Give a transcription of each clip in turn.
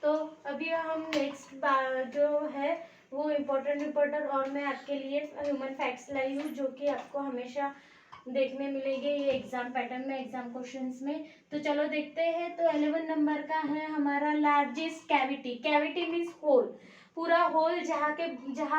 तो अभी हम नेक्स्ट जो है वो इम्पोर्टेंट और मैं आपके लिए ह्यूमन फैक्ट्स लाई हूँ, जो कि आपको हमेशा देखने मिलेंगे ये एग्जाम पैटर्न में, एग्जाम क्वेश्चंस में। तो चलो देखते हैं। तो 11 नंबर का है हमारा largest cavity. Cavity means hole, पूरा होल जहाँ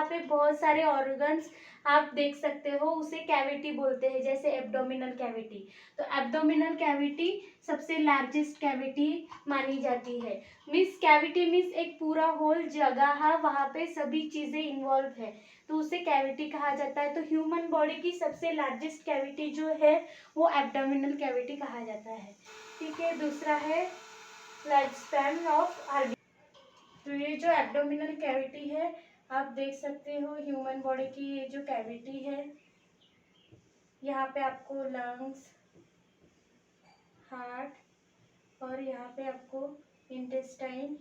पे बहुत सारे ऑर्गन्स आप देख सकते हो, उसे कैविटी बोलते हैं, जैसे एब्डोमिनल कैविटी। तो एब्डोमिनल कैविटी सबसे लार्जेस्ट कैविटी मानी जाती है। मीन्स कैविटी मीन्स एक पूरा होल जगह है, वहाँ पे सभी चीजें इन्वॉल्व है, तो उसे कैविटी कहा जाता है। तो ह्यूमन बॉडी की सबसे लार्जेस्ट कैविटी जो है वो एब्डोमिनल कैविटी कहा जाता है। ठीक है, दूसरा है लाइफ स्पैन ऑफ आर्बी। तो ये जो एब्डोमिनल कैविटी है, आप देख सकते हो ह्यूमन बॉडी की ये जो कैविटी है, यहाँ पे आपको लंग्स, हार्ट और यहाँ पे आपको इंटेस्टाइन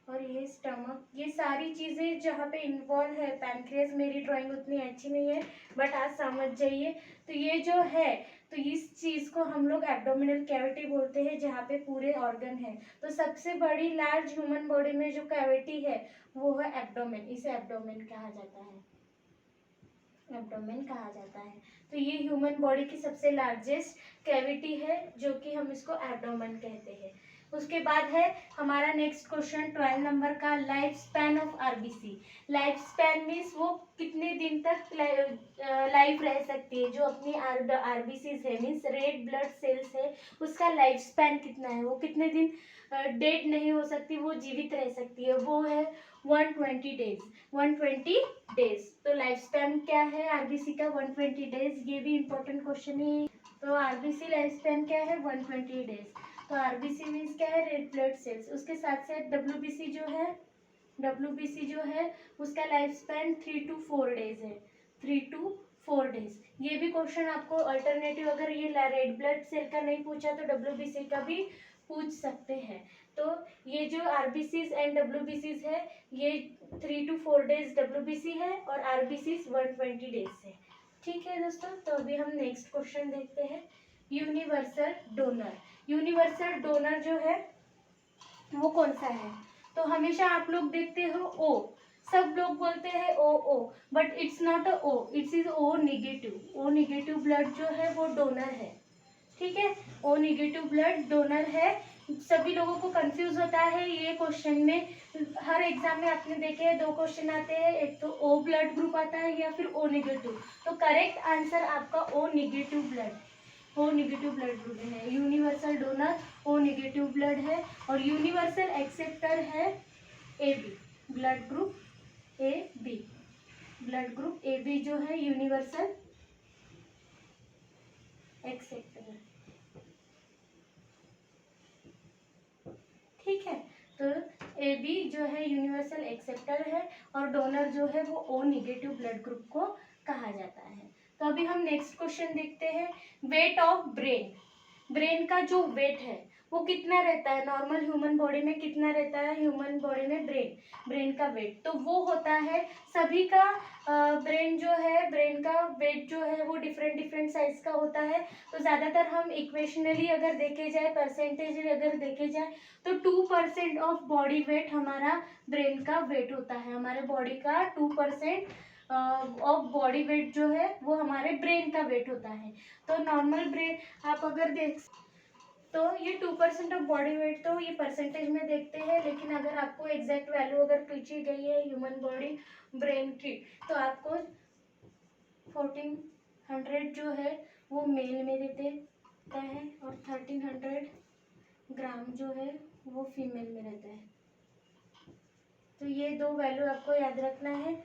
और ये स्टमक, ये सारी चीज़ें जहाँ पे इन्वॉल्व है। पैनक्रियास, मेरी ड्राइंग उतनी अच्छी नहीं है बट आज समझ जाइए। तो ये जो है, तो इस चीज़ को हम लोग एब्डोमिनल कैविटी बोलते हैं, जहाँ पे पूरे ऑर्गन है। तो सबसे बड़ी लार्ज ह्यूमन बॉडी में जो कैविटी है वो है एब्डोमेन, इसे एब्डोमेन कहा जाता है, एब्डोमेन कहा जाता है। तो ये ह्यूमन बॉडी की सबसे लार्जेस्ट कैविटी है, जो कि हम इसको एब्डोमेन कहते हैं। उसके बाद है हमारा नेक्स्ट क्वेश्चन 12 नंबर का, life span of RBC. Life span means वो कितने दिन तक लाइफ रह सकती है, जो अपनी आरबीसीज है, मीन्स रेड ब्लड सेल्स है, उसका लाइफ स्पैन कितना है, वो कितने दिन डेड नहीं हो सकती, वो जीवित रह सकती है, वो है 120 डेज। 120 डेज। तो लाइफ स्पैन क्या है आरबीसी का? 120 डेज। ये भी इम्पोर्टेंट क्वेश्चन है। तो आरबीसी लाइफ स्पैन क्या है? 120 डेज। तो आरबीसी मीन्स क्या है? Red blood cells. उसके साथ साथ डब्ल्यूबीसी जो है उसका लाइफ स्पैन 3 to 4 डेज है, 3 to 4 डेज। ये भी क्वेश्चन आपको अल्टरनेटिव, अगर ये रेड ब्लड सेल का नहीं पूछा तो डब्ल्यूबीसी का भी पूछ सकते हैं। तो ये जो आरबीसीज एंड डब्ल्यूबीसीज है, ये 3 to 4 डेज डब्ल्यूबीसी है और आरबीसीज 120 डेज है। ठीक है दोस्तों, तो अभी हम नेक्स्ट क्वेश्चन देखते हैं। Universal donor. यूनिवर्सल डोनर जो है वो कौन सा है? तो हमेशा आप लोग देखते हो ओ, सब लोग बोलते हैं O, but it's not a O, it's is O negative. O negative blood जो है वो डोनर है। ठीक है, ओ निगेटिव ब्लड डोनर है। सभी लोगों को कंफ्यूज होता है ये क्वेश्चन में। हर एग्जाम में आपने देखे हैं 2 क्वेश्चन आते हैं, एक तो ओ ब्लड ग्रुप आता है या फिर ओ निगेटिव। तो करेक्ट आंसर आपका ओ निगेटिव ब्लड ग्रुप है। Universal donor O negative blood है और यूनिवर्सल एक्सेप्टर है A B, blood group A B. Blood group A B जो है यूनिवर्सल एक्सेप्टर। ठीक है, तो ए बी जो है यूनिवर्सल एक्सेप्टर है और डोनर जो है वो ओ निगेटिव ब्लड ग्रुप को कहा जाता है। तो अभी हम नेक्स्ट क्वेश्चन देखते हैं। Weight of brain. ब्रेन का जो वेट है वो कितना रहता है? नॉर्मल ह्यूमन बॉडी में कितना रहता है? ह्यूमन बॉडी में ब्रेन का वेट तो वो होता है सभी का। ब्रेन का वेट जो है वो डिफरेंट साइज का होता है। तो ज़्यादातर हम इक्वेशनली अगर देखे जाए, परसेंटेज अगर देखे जाए, तो 2% ऑफ बॉडी वेट हमारा ब्रेन का वेट होता है। हमारे बॉडी का 2% ऑफ बॉडी वेट जो है वो हमारे ब्रेन का वेट होता है। तो नॉर्मल ब्रेन आप अगर देख, तो ये 2% ऑफ बॉडी वेट तो ये परसेंटेज में देखते हैं, लेकिन अगर आपको एग्जैक्ट वैल्यू अगर पूछी गई है ह्यूमन बॉडी ब्रेन की, तो आपको 1400 जो है वो मेल में देता है और 1300 ग्राम जो है वो फीमेल में रहता है। तो ये 2 वैल्यू आपको याद रखना है।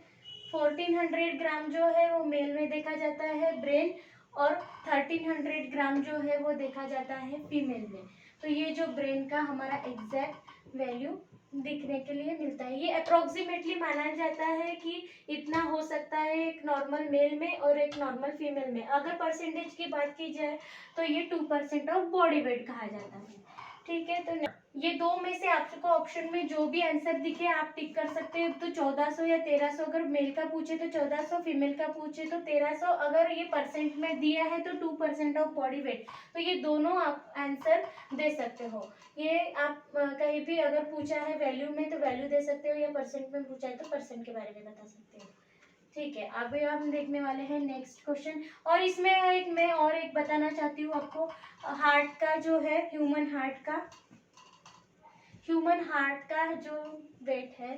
1400 ग्राम जो है वो मेल में देखा जाता है ब्रेन, और 1300 ग्राम जो है वो देखा जाता है फीमेल में। तो ये जो ब्रेन का हमारा एग्जैक्ट वैल्यू दिखने के लिए मिलता है। ये अप्रोक्सीमेटली माना जाता है कि इतना हो सकता है एक नॉर्मल मेल में और एक नॉर्मल फीमेल में। अगर परसेंटेज की बात की जाए तो ये 2% ऑफ बॉडी वेट कहा जाता है। ठीक है, तो ये दो में से आपको ऑप्शन में जो भी आंसर दिखे आप टिक कर सकते हैं। तो 1400 या 1300, अगर मेल का पूछे तो 1400, फीमेल का पूछे तो 1300, अगर ये परसेंट में दिया है तो 2% ऑफ बॉडी वेट। तो ये दोनों आप आंसर दे सकते हो। ये आप कहीं भी अगर पूछा है वैल्यू में तो वैल्यू दे सकते हो, या परसेंट में पूछा है तो परसेंट के बारे में बता सकते हो। ठीक है, अभी हम देखने वाले हैं नेक्स्ट क्वेश्चन। और इसमें मैं और एक बताना चाहती हूँ आपको, हार्ट का जो है, ह्यूमन हार्ट का जो वेट है,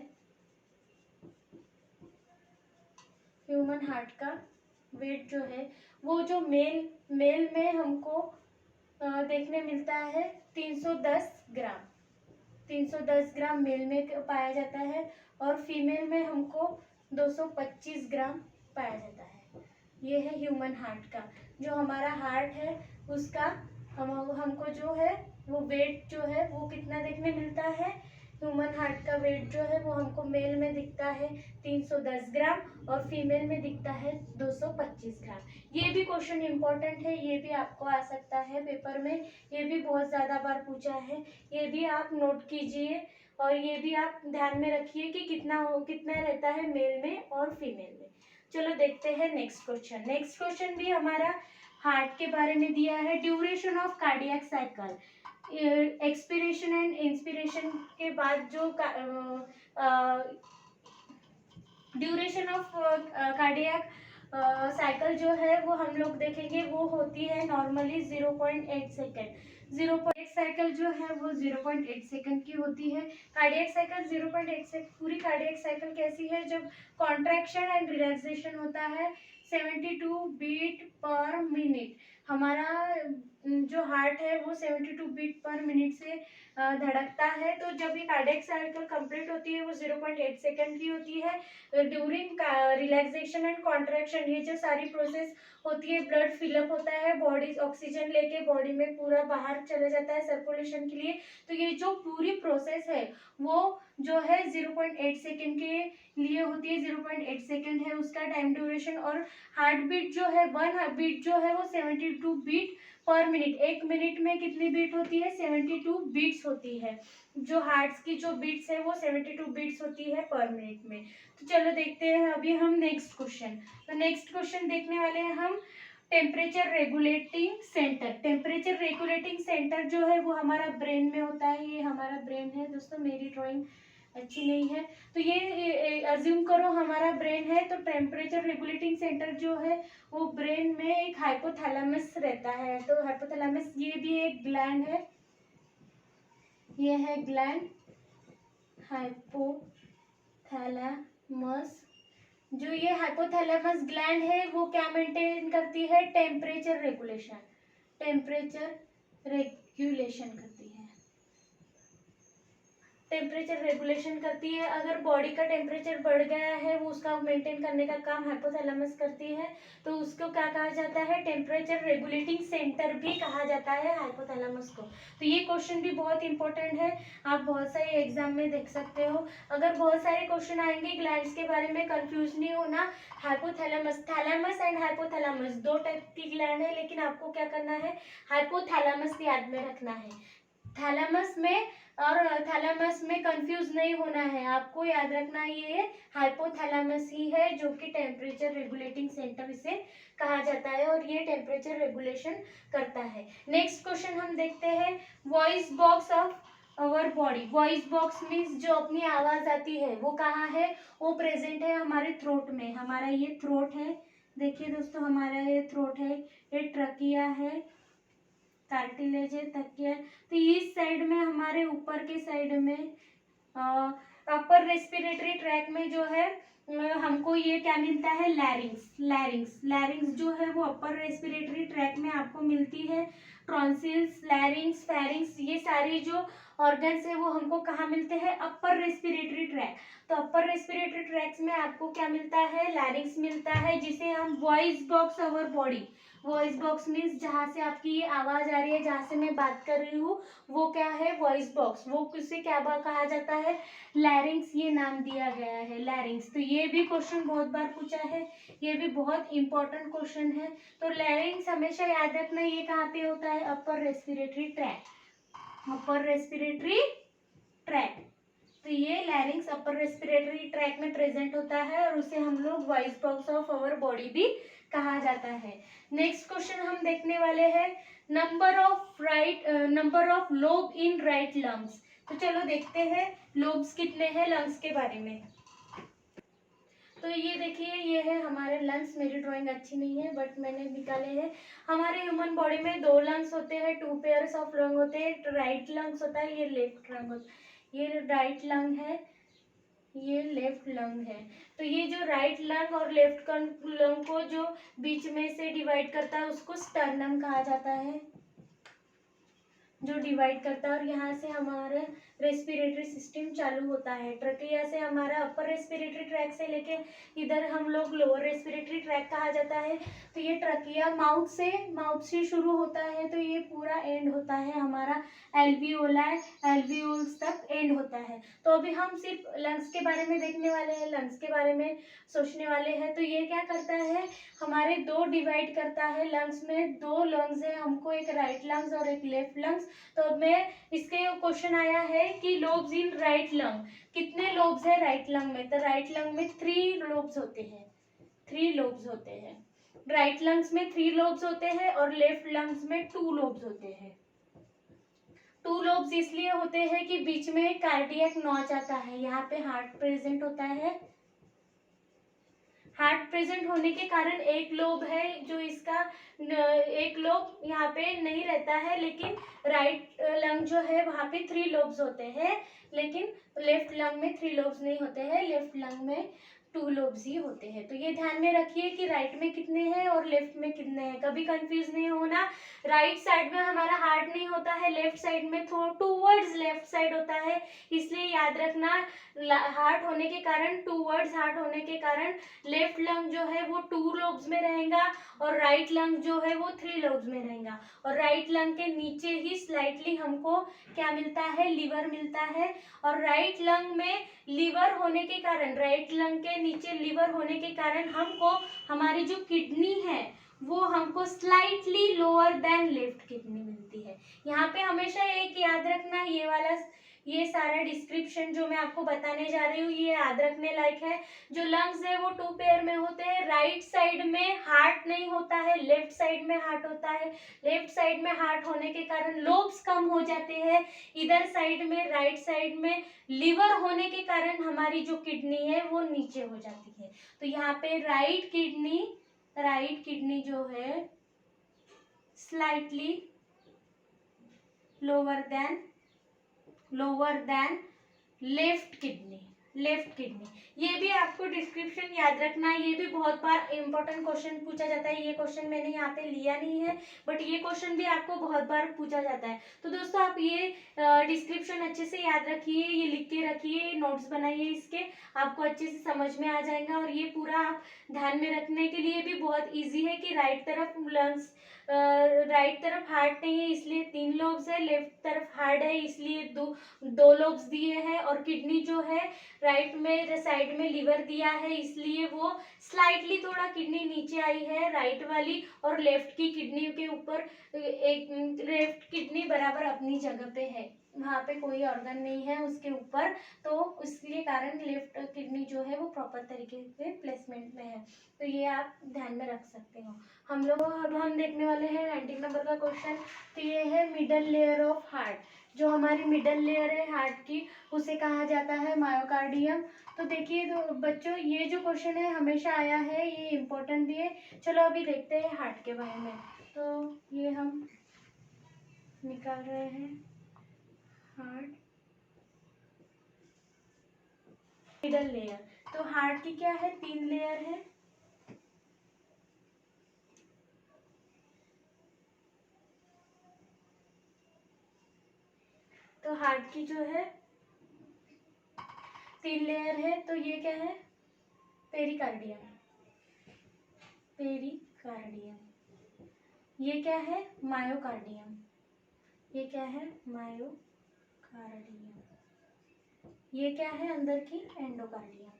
ह्यूमन हार्ट का वेट जो है वो जो मेल में हमको देखने मिलता है 310 ग्राम। 310 ग्राम मेल में पाया जाता है, और फीमेल में हमको 225 ग्राम पाया जाता है। ये है ह्यूमन हार्ट का, जो हमारा हार्ट है उसका हमको जो है वो वेट जो है वो कितना देखने मिलता है। ह्यूमन हार्ट का वेट जो है वो हमको मेल में दिखता है 310 ग्राम, और फीमेल में दिखता है 225 ग्राम। ये भी क्वेश्चन इंपॉर्टेंट है, ये भी आपको आ सकता है पेपर में, ये भी बहुत ज़्यादा बार पूछा है। ये भी आप नोट कीजिए, और ये भी आप ध्यान में रखिए कि कितना रहता है मेल में और फीमेल में। चलो देखते हैं नेक्स्ट क्वेश्चन। नेक्स्ट क्वेश्चन भी हमारा हार्ट के बारे में दिया है। Duration of cardiac cycle, expiration and inspiration के बाद जो ड्यूरेशन ऑफ कार्डियक साइकिल जो है वो हम लोग देखेंगे, वो होती है नॉर्मली 0.8 सेकेंड। 0.8 साइकिल जो है वो 0.8 सेकेंड की होती है। कार्डियक साइकिल 0.8 से पूरी कार्डियक साइकिल कैसी है, जब कॉन्ट्रैक्शन एंड रिलैक्सेशन होता है 72 बीट पर मिनट। हमारा जो हार्ट है वो 72 बीट पर मिनट से धड़कता है। तो जब ये कार्डियक साइकिल कंप्लीट होती है वो 0.8 सेकेंड की होती है। ड्यूरिंग रिलैक्सेशन एंड कॉन्ट्रैक्शन ये जो सारी प्रोसेस होती है, ब्लड फिलअप होता है, बॉडी ऑक्सीजन लेके बॉडी में पूरा बाहर चला जाता है सर्कुलेशन के लिए। तो ये जो पूरी प्रोसेस है वो जो है 0.8 सेकेंड के लिए होती है। 0.8 सेकेंड है उसका टाइम ड्यूरेशन। और हार्ट बीट जो है, वन बीट जो है वो 72 बीट पर मिनट। एक मिनट में कितनी बीट होती है, 72 बीट्स होती है। जो हार्ट्स की जो बीट्स है वो 72 बीट्स होती है पर मिनट में। तो चलो देखते हैं अभी हम नेक्स्ट क्वेश्चन। तो नेक्स्ट क्वेश्चन देखने वाले हैं हम temperature regulating centre. Temperature regulating centre जो है वो हमारा ब्रेन में होता है। ये हमारा ब्रेन है दोस्तों, मेरी ड्राइंग अच्छी नहीं है तो ये अज्यूम करो हमारा ब्रेन है। तो टेम्परेचर रेगुलेटिंग सेंटर जो है वो ब्रेन में एक हाइपोथैलेमस रहता है। तो हाइपोथैलेमस ये भी एक ग्लैंड है, ये है ग्लैंड हाइपोथैलेमस। जो ये हाइपोथैलेमस ग्लैंड है वो क्या मेंटेन करती है, टेम्परेचर रेगुलेशन करती है। टेम्परेचर रेगुलेशन करती है। अगर बॉडी का टेम्परेचर बढ़ गया है वो उसका मेंटेन करने का काम हाइपोथैलेमस करती है। तो उसको क्या कहा जाता है, टेम्परेचर रेगुलेटिंग सेंटर भी कहा जाता है हाइपोथैलेमस को। तो ये क्वेश्चन भी बहुत इंपॉर्टेंट है, आप बहुत सारे एग्जाम में देख सकते हो। अगर बहुत सारे क्वेश्चन आएंगे ग्लैंड्स के बारे में, कंफ्यूज नहीं होना। हाइपोथैलेमस, थैलेमस एंड हाइपोथैलेमस दो टाइप की ग्लैंड है, लेकिन आपको क्या करना है, हाइपोथैलेमस याद में रखना है। थैलेमस में और थैलेमस में कंफ्यूज नहीं होना है, आपको याद रखना ये हाइपोथैलेमस ही है जो कि टेम्परेचर रेगुलेटिंग सेंटर इसे कहा जाता है, और ये टेम्परेचर रेगुलेशन करता है। नेक्स्ट क्वेश्चन हम देखते हैं, voice box of our body. Voice box means जो अपनी आवाज आती है वो कहाँ है, वो प्रेजेंट है हमारे थ्रोट में। हमारा ये थ्रोट है, देखिए दोस्तों हमारा ये थ्रोट है, ये ट्रकिया है, कार्टिलेज है, तकिया। तो इस साइड में हमारे ऊपर के साइड में अपर रेस्पिरेटरी ट्रैक में जो है हमको ये क्या मिलता है, लैरिंग्स जो है वो अपर रेस्पिरेटरी ट्रैक में आपको मिलती है। ट्रॉन्सिल्स, लैरिंग्स, फेरिंग्स ये सारी जो ऑर्गन्स है वो हमको कहाँ मिलते हैं, अपर रेस्पिरेटरी ट्रैक। तो अपर रेस्पिरेटरी ट्रैक्स में आपको क्या मिलता है, लैरिंग्स मिलता है, जिसे हम voice box our body. Voice box means जहाँ से आपकी ये आवाज आ रही है, जहाँ से मैं बात कर रही हूँ वो क्या है, वॉइस बॉक्स। वो किससे क्या कहा जाता है, लैरिंग्स, ये नाम दिया गया है, लैरिंग्स। तो ये भी क्वेश्चन बहुत बार पूछा है, ये भी बहुत इंपॉर्टेंट क्वेश्चन है। तो लैरिंग्स हमेशा याद रखना, ये कहाँ पे होता है, upper respiratory tract. Upper respiratory tract. तो ये लैरिंग्स अपर रेस्पिरेटरी ट्रैक में प्रेजेंट होता है और उसे हम लोग voice box of our body भी कहा जाता है। नेक्स्ट क्वेश्चन हम देखने वाले हैं number of lobe in right lungs. तो चलो देखते हैं लोब्स कितने हैं लंग्स के बारे में। तो ये देखिए ये है हमारे लंग्स। मेरी ड्राइंग अच्छी नहीं है बट मैंने निकाले हैं। हमारे ह्यूमन बॉडी में 2 लंग्स होते हैं, 2 पेयर्स ऑफ लंग होते हैं। राइट लंग्स होता है, ये लेफ्ट लंग होता है। ये राइट लंग है, ये लेफ्ट लंग है। तो ये जो राइट लंग और लेफ्ट लंग को जो बीच में से डिवाइड करता है उसको स्टर्नम कहा जाता है, जो डिवाइड करता है। और यहाँ से हमारा रेस्पिरेटरी सिस्टम चालू होता है। ट्रकिया से हमारा अपर रेस्पिरेटरी ट्रैक से लेके इधर हम लोग लोअर रेस्पिरेटरी ट्रैक कहा जाता है। तो ये ट्रकिया माउथ से शुरू होता है, तो ये पूरा एंड होता है हमारा एल्वियोल्स तक एंड होता है। तो अभी हम सिर्फ लंग्स के बारे में देखने वाले हैं, लंग्स के बारे में सोचने वाले हैं। तो ये क्या करता है, हमारे 2 डिवाइड करता है। लंग्स में 2 लंग्स है हमको, एक राइट लंग्स और एक लेफ्ट लंग्स। तो अब मैं इसके क्वेश्चन आया है कि लोब्स इन राइट लंग, कितने लोब्स है राइट लंग में। तो राइट लंग में 3 लोब्स होते हैं, 3 लोब्स होते हैं। राइट लंग्स में 3 लोब्स होते हैं और लेफ्ट लंग्स में 2 लोब्स होते हैं। 2 लोब्स इसलिए होते हैं कि बीच में कार्डियक नॉच आता है, यहाँ पे हार्ट प्रेजेंट होता है। हार्ट प्रेजेंट होने के कारण एक लोब है जो इसका, एक लोब यहाँ पे नहीं रहता है, लेकिन राइट लंग जो है वहाँ पे 3 लोब्स होते हैं, लेकिन लेफ्ट लंग में 3 लोब्स नहीं होते हैं, लेफ्ट लंग में 2 लोब्स ही होते हैं। तो ये ध्यान में रखिए कि राइट में कितने हैं और लेफ्ट में कितने हैं, कभी कंफ्यूज नहीं होना। राइट साइड में हमारा हार्ट नहीं होता है, लेफ्ट साइड में टूवर्ड्स लेफ्ट साइड होता है, इसलिए याद रखना। हार्ट होने के कारण, टूवर्ड्स हार्ट होने के कारण लेफ्ट लंग जो है वो 2 लोब्स में रहेगा और राइट लंग जो है वो 3 लोब्स में रहेगा। और राइट लंग के नीचे ही स्लाइटली हमको क्या मिलता है, लीवर मिलता है। और राइट लंग में लीवर होने के कारण, राइट लंग के नीचे लीवर होने के कारण हमको हमारी जो किडनी है वो हमको slightly lower than left kidney मिलती है। यहाँ पे हमेशा एक याद रखना, ये वाला, ये सारा डिस्क्रिप्शन जो मैं आपको बताने जा रही हूँ ये याद रखने लायक है। जो लंग्स है वो 2 पेयर में होते हैं। राइट साइड में हार्ट नहीं होता है, लेफ्ट साइड में हार्ट होता है। लेफ्ट साइड में हार्ट होने के कारण लोब्स कम हो जाते हैं। इधर साइड में, राइट साइड में लीवर होने के कारण हमारी जो किडनी है वो नीचे हो जाती है। तो यहाँ पे राइट किडनी जो है slightly lower than left kidney. ये भी आपको डिस्क्रिप्शन याद रखना है, ये भी बहुत बार इंपॉर्टेंट क्वेश्चन पूछा जाता है। ये क्वेश्चन मैंने यहाँ पे लिया नहीं है बट ये क्वेश्चन भी आपको बहुत बार पूछा जाता है। तो दोस्तों आप ये डिस्क्रिप्शन अच्छे से याद रखिए, ये लिख के रखिए, नोट्स बनाइए इसके, आपको अच्छे से समझ में आ जाएगा। और ये पूरा आप ध्यान में रखने के लिए भी बहुत ईजी है कि राइट तरफ हार्ट नहीं है इसलिए 3 लोब्स है, लेफ्ट तरफ हार्ट है इसलिए 2 लोब्स दिए हैं। और किडनी जो है राइट में साइड में लीवर दिया है इसलिए वो स्लाइटली थोड़ा किडनी नीचे आई है राइट वाली, और लेफ्ट की किडनी के ऊपर एक लेफ्ट किडनी बराबर अपनी जगह पे है, वहाँ पे कोई ऑर्गन नहीं है उसके ऊपर, तो इसलिए कारण लेफ्ट किडनी जो है वो प्रॉपर तरीके से प्लेसमेंट में है। तो ये आप ध्यान में रख सकते हो। अब हम देखने वाले हैं 19 नंबर का क्वेश्चन। तो ये है मिडल लेयर ऑफ हार्ट। जो हमारी मिडल लेयर है हार्ट की उसे कहा जाता है मायोकार्डियम। तो देखिए तो बच्चों ये जो क्वेश्चन है हमेशा आया है, ये इम्पोर्टेंट भी है। चलो अभी देखते हैं हार्ट के बारे में। तो ये हम निकाल रहे हैं हार्ट मिडल लेयर। तो हार्ट की क्या है, 3 लेयर है। तो हार्ट की जो है 3 लेयर है। तो ये क्या है, पेरिकार्डियम। ये क्या है, मायोकार्डियम। ये क्या है, मायोकार्डियम। ये क्या है अंदर की, एंडोकार्डियम।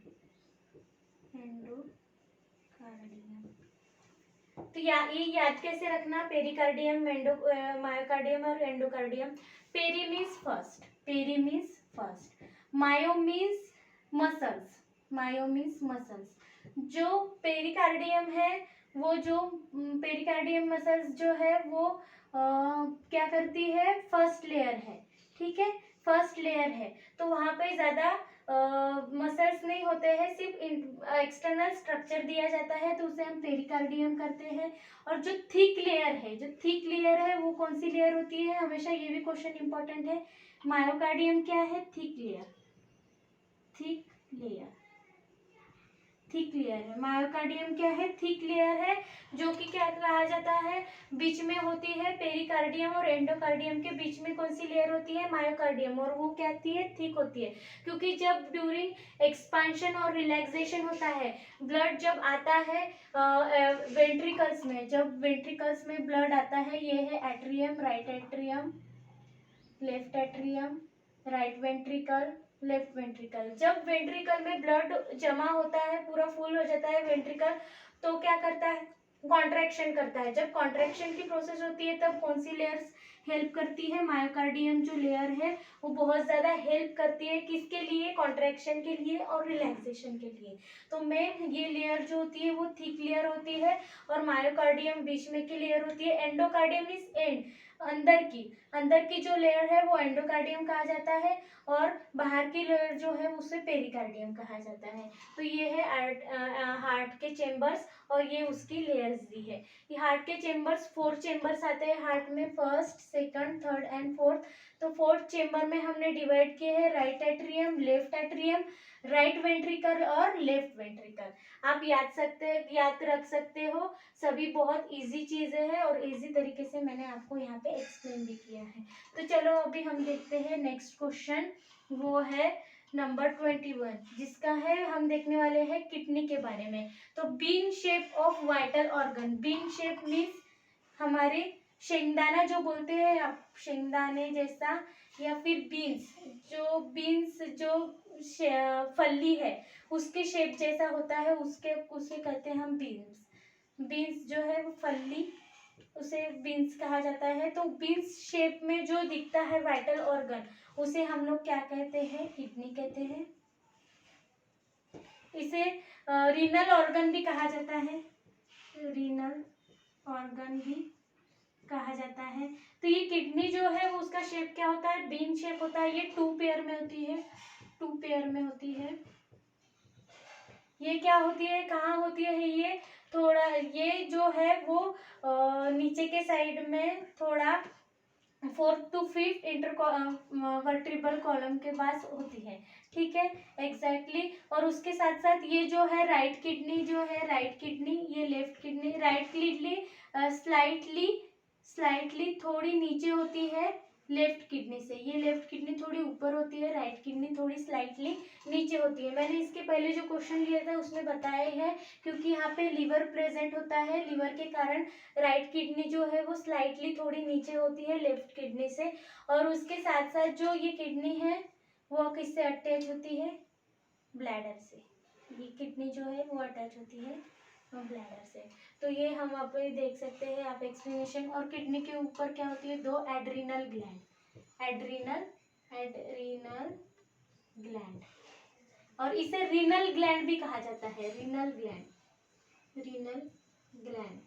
तो ये याद कैसे रखना, पेरिकार्डियम, मायोकार्डियम और endocardium. Peri means first, peri means first, myo means muscles, myo means muscles. जो पेरिकार्डियम है वो जो पेरिकार्डियम मसल्स जो है वो क्या करती है, फर्स्ट लेयर है, ठीक है, फर्स्ट लेयर है। तो वहाँ पे ज़्यादा मसल्स नहीं होते हैं, सिर्फ एक्सटर्नल स्ट्रक्चर दिया जाता है, तो उसे हम पेरिकार्डियम करते हैं। और जो थिक लेयर है, जो थिक लेयर है वो कौन सी लेयर होती है, हमेशा ये भी क्वेश्चन इंपॉर्टेंट है। मायोकार्डियम क्या है, thick layer, thick layer, thick layer है। मायोकार्डियम क्या है, थिक लेयर है, जो कि क्या कहा जाता है, बीच में होती है, पेरिकार्डियम और एंडोकार्डियम के बीच में कौन सी लेयर होती है, मायोकार्डियम, और वो क्या होती है, थिक होती है। क्योंकि जब ड्यूरिंग एक्सपांशन और रिलैक्सेशन होता है, ब्लड जब आता है वेंट्रिकल्स में, जब वेंट्रिकल्स में ब्लड आता है, ये है atrium, right atrium, left atrium, right ventricle, left ventricle. जब वेंट्रिकल में ब्लड जमा होता है, पूरा फुल हो जाता है वेंट्रिकल, तो क्या करता है, कॉन्ट्रैक्शन करता है। जब कॉन्ट्रैक्शन की प्रोसेस होती है तब कौन सी लेयर्स हेल्प करती है, मायोकार्डियम जो लेयर है वो बहुत ज़्यादा हेल्प करती है, किसके लिए, कॉन्ट्रैक्शन के लिए और रिलैक्सेशन के लिए। तो मेन ये लेयर जो होती है वो थिक लेयर होती है, और मायोकार्डियम बीच में की लेयर होती है। एंडोकार्डियम इज एंड, अंदर की जो लेयर है वो एंडोकार्डियम कहा जाता है, और बाहर की लेयर जो है उसे पेरिकार्डियम कहा जाता है। तो ये है हार्ट के चेम्बर्स, और ये उसकी लेयर्स दी है। ये हार्ट के चेम्बर्स, 4 चेम्बर्स आते हैं हार्ट में, first, second, third and fourth. तो फोर्थ चेम्बर में हमने डिवाइड किए हैं right atrium, left atrium, right ventricle और लेफ्ट वेंट्रिकल। आप याद रख सकते हो, सभी बहुत इजी चीज़ें हैं, और इजी तरीके से मैंने आपको यहाँ पे एक्सप्लेन भी किया है। तो चलो अभी हम देखते हैं नेक्स्ट क्वेश्चन, वो है नंबर 21, जिसका है हम देखने वाले हैं किडनी के बारे में। तो bean shape of vital organ, bean shape means हमारे शेंगदाना जो बोलते हैं आप, शेंगदाने जैसा, या फिर बीन्स जो फली है उसके शेप जैसा होता है, उसे कहते हैं हम बीन्स। बीन्स जो है वो फली, उसे बीन्स कहा जाता है। तो बीन्स शेप में जो दिखता है वाइटल ऑर्गन, उसे हम लोग क्या कहते हैं, किडनी कहते हैं। इसे रीनल ऑर्गन भी कहा जाता है, रीनल ऑर्गन भी कहा जाता है। तो ये किडनी जो है वो उसका शेप क्या होता है, बीन शेप होता है। ये 2 पेयर में होती है, 2 पेयर में होती है। ये क्या होती है, कहाँ होती है, ये थोड़ा, ये जो है वो नीचे के साइड में थोड़ा 4th to 5th vertebral column के पास होती है, ठीक है, एग्जैक्टली। और उसके साथ साथ ये जो है राइट किडनी, जो है राइट किडनी, ये left kidney, right kidney slightly थोड़ी नीचे होती है लेफ्ट किडनी से, ये लेफ्ट किडनी थोड़ी ऊपर होती है, राइट किडनी थोड़ी स्लाइटली नीचे होती है। मैंने इसके पहले जो क्वेश्चन लिया था उसमें बताया है, क्योंकि यहाँ पे लिवर प्रेजेंट होता है, लिवर के कारण राइट किडनी जो है वो स्लाइटली थोड़ी नीचे होती है लेफ्ट किडनी से। और उसके साथ साथ जो ये किडनी है वो किससे अटैच होती है, ब्लैडर से। ये किडनी जो है वो अटैच होती है ब्लैडर से। तो ये हम आप देख सकते हैं आप एक्सप्लेनेशन। और किडनी के ऊपर क्या होती है, 2 एड्रिनल ग्लैंड, एड्रिनल ग्लैंड, और इसे रीनल ग्लैंड भी कहा जाता है, renal gland, renal gland,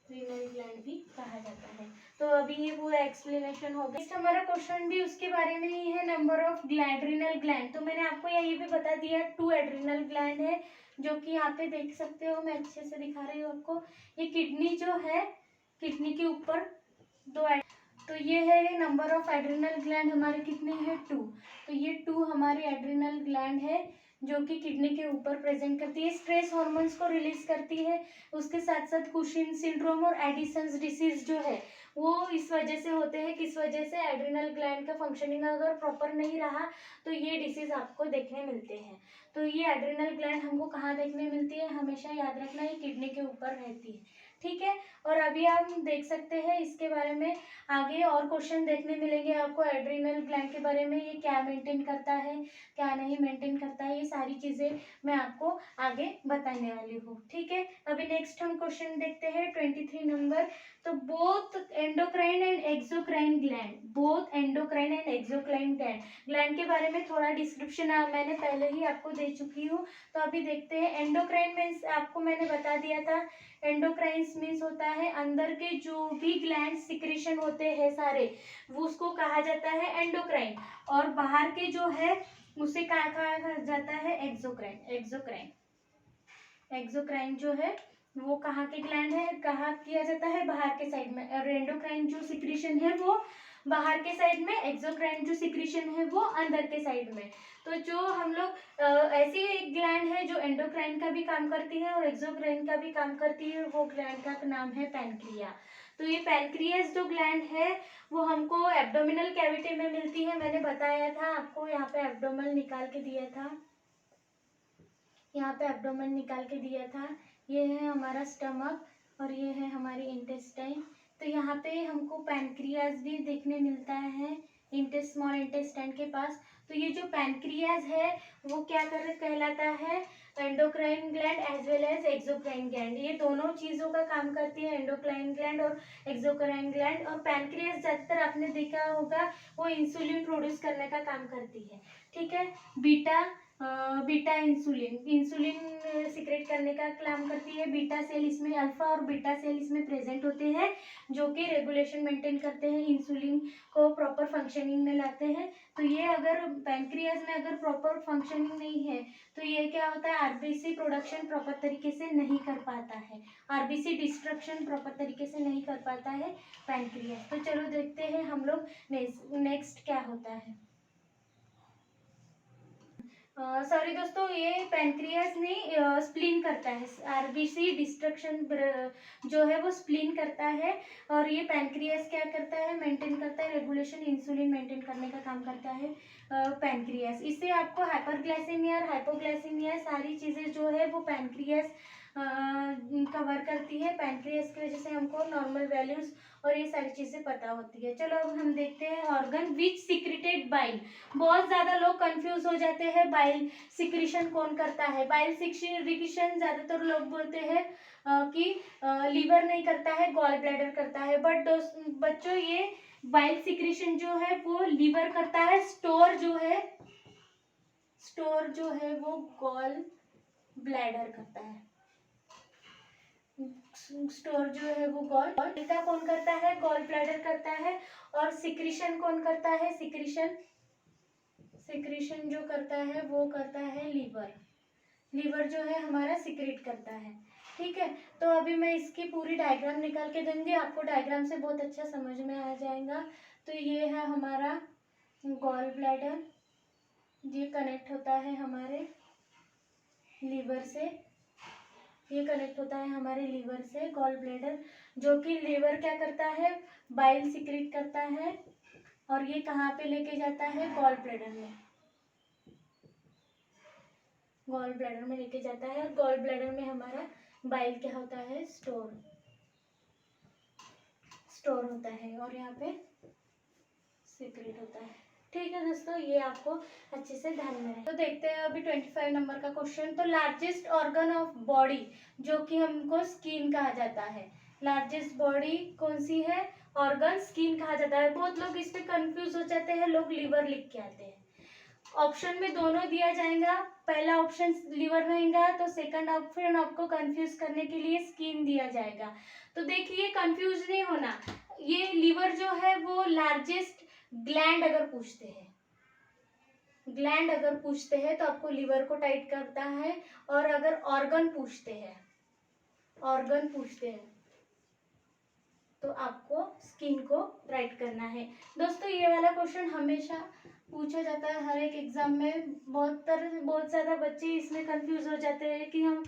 renal gland भी कहा जाता है। तो अभी ये पूरा एक्सप्लेनेशन हो गया। नेक्स्ट हमारा क्वेश्चन भी उसके बारे में ही है, नंबर ऑफ एड्रिनल ग्लैंड। तो मैंने आपको यही भी बता दिया, 2 एड्रिनल ग्लैंड है, जो कि यहाँ पे देख सकते हो, मैं अच्छे से दिखा रही हूँ आपको। ये किडनी जो है, किडनी के ऊपर 2, तो ये है नंबर ऑफ एड्रिनल ग्लैंड हमारे कितने हैं, 2। तो ये 2 हमारी एड्रिनल ग्लैंड है जो कि किडनी के ऊपर प्रेजेंट करती है, स्ट्रेस हार्मोन्स को रिलीज करती है। उसके साथ साथ कुशिन सिंड्रोम और एडिसन्स डिसीज जो है वो इस वजह से होते हैं, किस वजह से, एड्रिनल ग्लैंड का फंक्शनिंग अगर प्रॉपर नहीं रहा तो ये डिसीज आपको देखने मिलते हैं। तो ये एड्रिनल ग्लैंड हमको कहाँ देखने मिलती है, हमेशा याद रखना, ये किडनी के ऊपर रहती है, ठीक है। और अभी हम देख सकते हैं इसके बारे में आगे और क्वेश्चन देखने मिलेंगे आपको एड्रिनल ग्लैंड के बारे में, ये क्या मेंटेन करता है क्या नहीं मेंटेन करता है, ये सारी चीज़ें मैं आपको आगे बताने वाली हूँ, ठीक है। अभी नेक्स्ट हम क्वेश्चन देखते हैं 23 नंबर। तो both endocrine and exocrine gland, both endocrine and exocrine gland के बारे में थोड़ा डिस्क्रिप्शन मैंने पहले ही आपको दे चुकी हूँ। तो अभी देखते हैं एंडोक्राइन मीन्स आपको मैंने बता दिया था, एंडोक्राइन्स मीन्स होता है अंदर के जो भी ग्लैंड सिक्रेशन होते हैं सारे, वो उसको कहा जाता है एंडोक्राइन, और बाहर के जो है उसे कहा जाता है एक्सोक्राइन। एक्सोक्राइन जो है वो कहाँ के ग्लैंड है, कहाँ किया जाता है, बाहर के साइड में, और एंडोक्राइन जो सिक्रीशन है वो बाहर के साइड में, एक्सोक्राइन जो सिक्रीशन है वो अंदर के साइड में। तो जो हम लोग ऐसी एक ग्लैंड है जो एंडोक्राइन का भी काम करती है और एक्सोक्राइन का भी काम करती है, वो ग्लैंड का नाम है पैनक्रिया। तो ये पैनक्रियास जो ग्लैंड है वो हमको एब्डोमिनल कैविटी में मिलती है, मैंने बताया था आपको, यहाँ पे एब्डोमेन निकाल के दिया था, यहाँ पे एब्डोमेन निकाल के दिया था। ये है हमारा स्टमक और ये है हमारी इंटेस्टाइन। तो यहाँ पे हमको पैनक्रियाज भी देखने मिलता है स्मॉल इंटेस्टाइन के पास। तो ये जो पैनक्रियाज है वो क्या कहलाता है, endocrine gland as well as exocrine gland, ये दोनों चीज़ों का काम करती है, एंडोक्राइन ग्लैंड और एक्सोक्राइन ग्लैंड। और पैनक्रियाज ज़्यादातर आपने देखा होगा वो इंसुलिन प्रोड्यूस करने का काम करती है, ठीक है। बीटा इंसुलिन सिक्रेट करने का काम करती है। बीटा सेल इसमें, अल्फा और बीटा सेल इसमें प्रेजेंट होते हैं जो कि रेगुलेशन मेंटेन करते हैं, इंसुलिन को प्रॉपर फंक्शनिंग में लाते हैं। तो ये अगर पैनक्रियाज में अगर प्रॉपर फंक्शनिंग नहीं है तो ये क्या होता है, आरबीसी प्रोडक्शन प्रॉपर तरीके से नहीं कर पाता है, आरबीसी डिस्ट्रक्शन प्रॉपर तरीके से नहीं कर पाता है पैनक्रियाज। तो चलो देखते हैं हम लोग नेक्स्ट क्या होता है। सॉरी दोस्तों, ये पैनक्रियास नहीं स्प्लीन करता है, आरबीसी डिस्ट्रक्शन जो है वो स्प्लीन करता है। और ये पैनक्रियास क्या करता है, मेंटेन करता है रेगुलेशन, इंसुलिन मेंटेन करने का काम करता है पैनक्रियास। इससे आपको हाइपरग्लाइसेमिया और हाइपोग्लाइसेमिया सारी चीज़ें जो है वो पैनक्रियास कवर करती है। पैनक्रियास की वजह से हमको नॉर्मल वैल्यूज और ये सारी चीज़ें पता होती है। चलो अब हम देखते हैं ऑर्गन विच सिक्रेटेड बाइल। बहुत ज़्यादा लोग कंफ्यूज हो जाते हैं, बाइल सिक्रीशन कौन करता है। बाइल सिक्रीशन ज़्यादातर लोग बोलते हैं कि लीवर नहीं करता है, गॉल ब्लैडर करता है। बट बच्चों ये बाइल सिक्रीशन जो है वो लीवर करता है, स्टोर जो है वो गॉल ब्लैडर करता है। स्टोर जो है वो गॉल का कौन करता है, गॉल ब्लैडर करता है। और सिक्रीशन कौन करता है, सिक्रीशन जो करता है वो करता है लीवर जो है हमारा सिक्रेट करता है, ठीक है। तो अभी मैं इसकी पूरी डायग्राम निकाल के दूंगी, आपको डायग्राम से बहुत अच्छा समझ में आ जाएगा। तो ये है हमारा गॉल ब्लैडर, ये कनेक्ट होता है हमारे लीवर से, ये कनेक्ट होता है हमारे लीवर से गॉल ब्लैडर, जो कि लीवर क्या करता है, बाइल सिक्रेट करता है। और ये कहाँ पे लेके जाता है, गॉल ब्लैडर में, गॉल ब्लैडर में लेके जाता है। और गॉल ब्लैडर में हमारा बाइल क्या होता है, स्टोर होता है और यहाँ पे सीक्रेट होता है, ठीक है दोस्तों। ये आपको अच्छे से ध्यान में रहे। तो देखते हैं अभी 25 नंबर का क्वेश्चन। तो लार्जेस्ट ऑर्गन ऑफ बॉडी जो कि हमको स्किन कहा जाता है, लार्जेस्ट बॉडी कौन सी है, ऑर्गन स्किन कहा जाता है। बहुत लोग इस पे कंफ्यूज हो जाते हैं, लोग लीवर लिख के आते हैं। ऑप्शन में दोनों दिया जाएगा, पहला ऑप्शन लीवर रहेगा तो सेकंड ऑप्शन आपको कंफ्यूज करने के लिए स्किन दिया जाएगा। तो देखिए कंफ्यूज नहीं होना, ये लीवर जो है वो लार्जेस्ट ग्लैंड अगर पूछते हैं तो आपको लीवर को टाइट करता है। और अगर ऑर्गन पूछते हैं तो आपको स्किन को राइट करना है। दोस्तों ये वाला क्वेश्चन हमेशा पूछा जाता है हर एक एग्जाम में, बहुत ज़्यादा बच्चे इसमें कंफ्यूज हो जाते हैं कि हम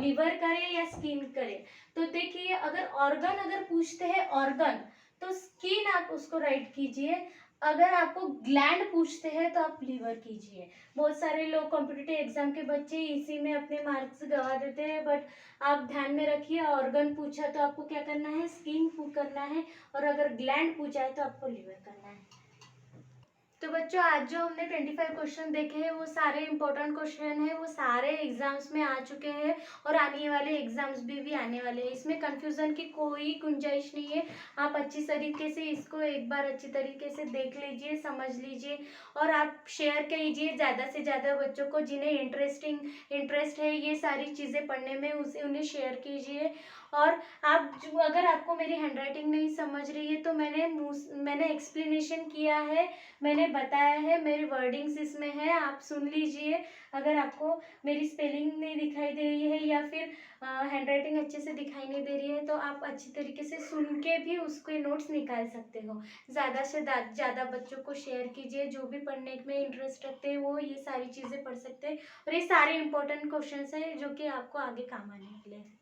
लीवर करें या स्किन करें। तो देखिए अगर ऑर्गन पूछते हैं ऑर्गन तो स्किन आप उसको राइट कीजिए, अगर आपको ग्लैंड पूछते हैं तो आप लीवर कीजिए। बहुत सारे लोग कॉम्पिटिटिव एग्जाम के बच्चे इसी में अपने मार्क्स गवा देते हैं, बट आप ध्यान में रखिए। ऑर्गन पूछा तो आपको क्या करना है, स्किन करना है, और अगर ग्लैंड पूछा है तो आपको लिवर करना है। तो बच्चों आज जो हमने 25 क्वेश्चन देखे हैं वो सारे इंपॉर्टेंट क्वेश्चन हैं, वो सारे एग्जाम्स में आ चुके हैं और आने वाले एग्जाम्स भी आने वाले हैं। इसमें कंफ्यूजन की कोई गुंजाइश नहीं है। आप अच्छी तरीके से इसको एक बार अच्छी तरीके से देख लीजिए, समझ लीजिए, और आप शेयर कीजिए ज़्यादा से ज़्यादा बच्चों को जिन्हें इंटरेस्ट है ये सारी चीज़ें पढ़ने में, उसे उन्हें शेयर कीजिए। और अगर आपको मेरी हैंडराइटिंग नहीं समझ रही है तो मैंने एक्सप्लेनेशन किया है, मैंने बताया है, मेरी वर्डिंग्स इसमें है, आप सुन लीजिए। अगर आपको मेरी स्पेलिंग नहीं दिखाई दे रही है या फिर हैंडराइटिंग अच्छे से दिखाई नहीं दे रही है तो आप अच्छी तरीके से सुन के भी उसके नोट्स निकाल सकते हो। ज़्यादा से ज़्यादा बच्चों को शेयर कीजिए, जो भी पढ़ने में इंटरेस्ट रखते हैं वो ये सारी चीज़ें पढ़ सकते हैं, और ये सारे इंपॉर्टेंट क्वेश्चन हैं जो कि आपको आगे काम आने वाले हैं।